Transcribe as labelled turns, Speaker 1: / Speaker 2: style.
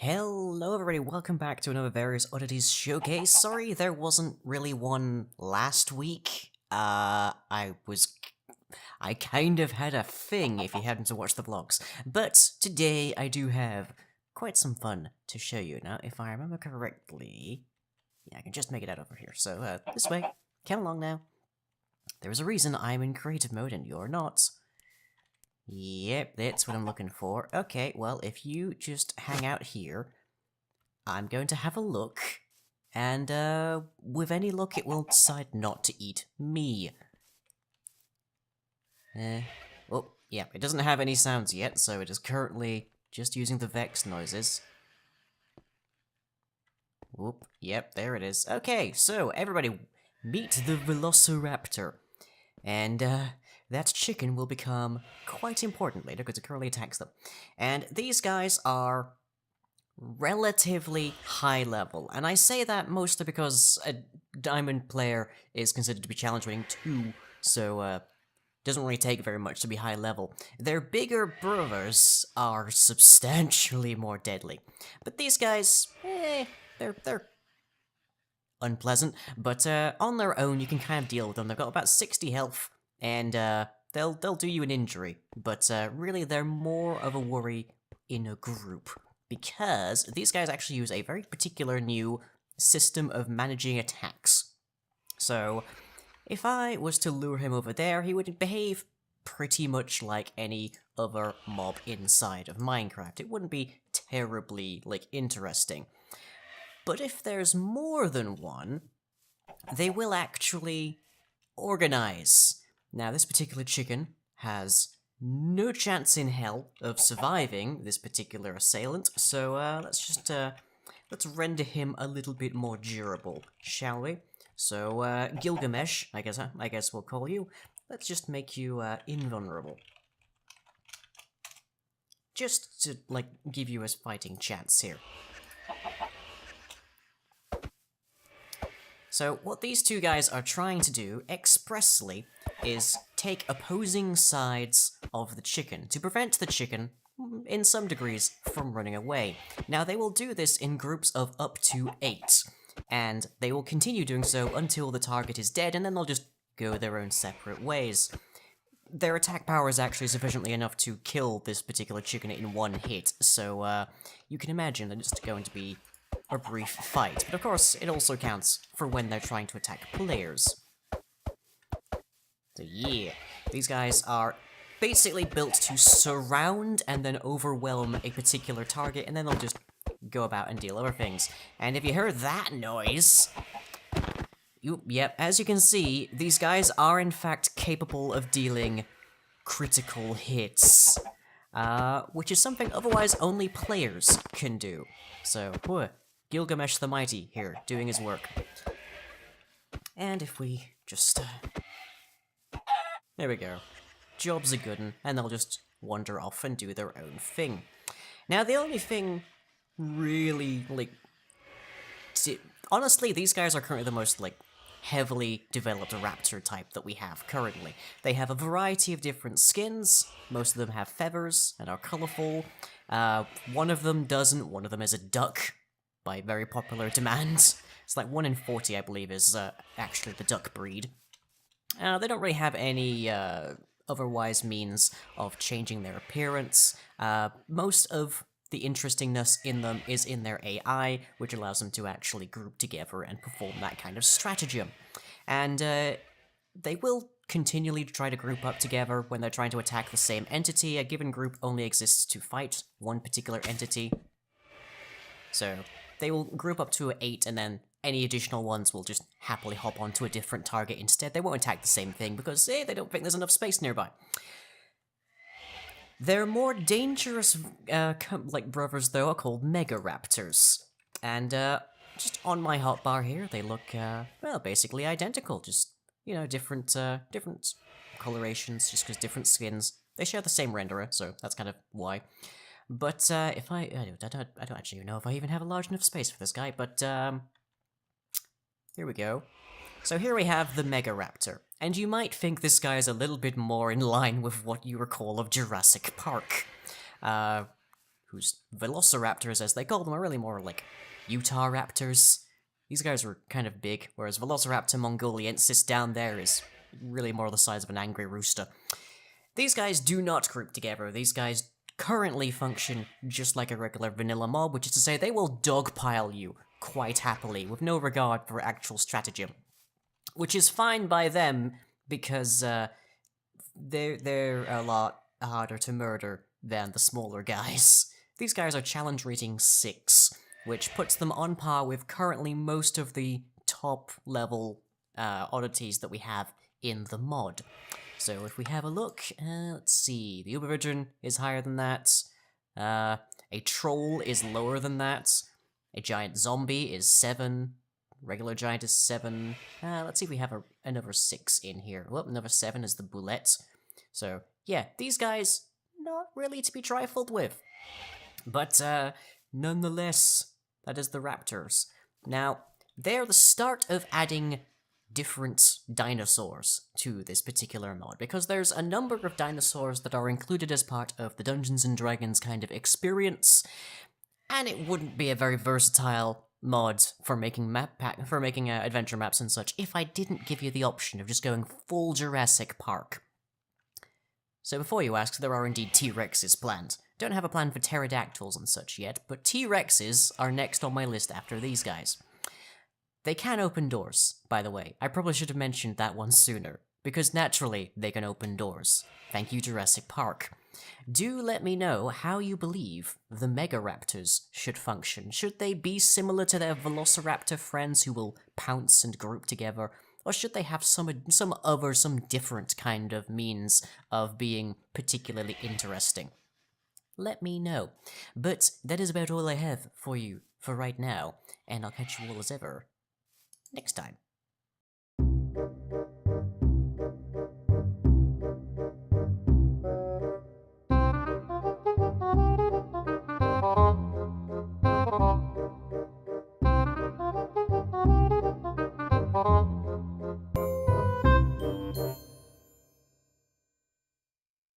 Speaker 1: Hello everybody, welcome back to another Various Oddities Showcase. Sorry there wasn't really one last week. I kind of had a thing if you happened to watch the vlogs. But today I do have quite some fun to show you. Now, if I remember correctly, yeah, I can just make it out over here. So, this way, come along now. There's a reason I'm in creative mode and you're not. Yep, that's what I'm looking for. Okay, well, if you just hang out here, I'm going to have a look, and, with any luck, it will decide not to eat me. Oh, yeah, it doesn't have any sounds yet, so it is currently just using the Vex noises. Whoop, yep, there it is. Okay, so, everybody, meet the Velociraptor. And, that chicken will become quite important later, because it currently attacks them. And these guys are relatively high level, and I say that mostly because a diamond player is considered to be challenge rating 2, so, doesn't really take very much to be high level. Their bigger brothers are substantially more deadly. But these guys, they're unpleasant, but on their own you can kind of deal with them. They've got about 60 health, and they'll do you an injury, but really they're more of a worry in a group, because these guys actually use a very particular new system of managing attacks. So, if I was to lure him over there, he would behave pretty much like any other mob inside of Minecraft. It wouldn't be terribly, interesting. But if there's more than one, they will actually organize. Now, this particular chicken has no chance in hell of surviving this particular assailant, so let's render him a little bit more durable, shall we? So, Gilgamesh, I guess we'll call you. Let's just make you invulnerable, just to give you a fighting chance here. So, what these two guys are trying to do, expressly, is take opposing sides of the chicken, to prevent the chicken, in some degrees, from running away. Now, they will do this in groups of up to 8, and they will continue doing so until the target is dead, and then they'll just go their own separate ways. Their attack power is actually sufficiently enough to kill this particular chicken in one hit, so, you can imagine that it's going to be a brief fight, but of course, it also counts for when they're trying to attack players. So yeah, these guys are basically built to surround and then overwhelm a particular target, and then they'll just go about and deal other things. And if you heard that noise, yep, as you can see, these guys are in fact capable of dealing critical hits, which is something otherwise only players can do. So, Gilgamesh the Mighty here, doing his work. And if we just, there we go. Job's a good 'un, and they'll just wander off and do their own thing. Now, the only thing really, honestly, these guys are currently the most, heavily developed raptor type that we have currently. They have a variety of different skins, most of them have feathers and are colorful. One of them doesn't, one of them is a duck, by very popular demand. It's like 1 in 40, I believe, is actually the duck breed. They don't really have any otherwise means of changing their appearance. Most of the interestingness in them is in their AI, which allows them to actually group together and perform that kind of stratagem. And they will continually try to group up together when they're trying to attack the same entity. A given group only exists to fight one particular entity. So they will group up to 8, and then any additional ones will just happily hop onto a different target instead. They won't attack the same thing because they don't think there's enough space nearby. Their more dangerous, brothers, though, are called Mega Raptors. And, just on my hotbar here, they look, well, basically identical. Just, different colorations, just because different skins. They share the same renderer, so that's kind of why. But, if I don't actually know if I even have a large enough space for this guy, but, here we go. So here we have the Mega Raptor, and you might think this guy is a little bit more in line with what you recall of Jurassic Park. whose velociraptors, as they call them, are really more like Utah raptors. These guys are kind of big, whereas Velociraptor mongoliensis down there is really more the size of an angry rooster. These guys do not group together. These guys currently function just like a regular vanilla mob, which is to say they will dogpile you quite happily, with no regard for actual stratagem. Which is fine by them, because they're a lot harder to murder than the smaller guys. These guys are challenge rating 6, which puts them on par with currently most of the top level oddities that we have in the mod. So if we have a look, let's see, the Uber Virgin is higher than that, a troll is lower than that, a giant zombie is 7, regular giant is 7, let's see if we have another 6 in here. Well, another 7 is the boulette. So yeah, these guys, not really to be trifled with. But nonetheless, that is the raptors. Now, they're the start of adding different dinosaurs to this particular mod, because there's a number of dinosaurs that are included as part of the Dungeons & Dragons kind of experience, and it wouldn't be a very versatile mod for making adventure maps and such if I didn't give you the option of just going full Jurassic Park. So before you ask, there are indeed T-Rexes planned. Don't have a plan for pterodactyls and such yet, but T-Rexes are next on my list after these guys. They can open doors, by the way. I probably should have mentioned that one sooner, because naturally, they can open doors. Thank you, Jurassic Park. Do let me know how you believe the Megaraptors should function. Should they be similar to their Velociraptor friends who will pounce and group together, or should they have some different kind of means of being particularly interesting? Let me know. But that is about all I have for you for right now, and I'll catch you all as ever next time.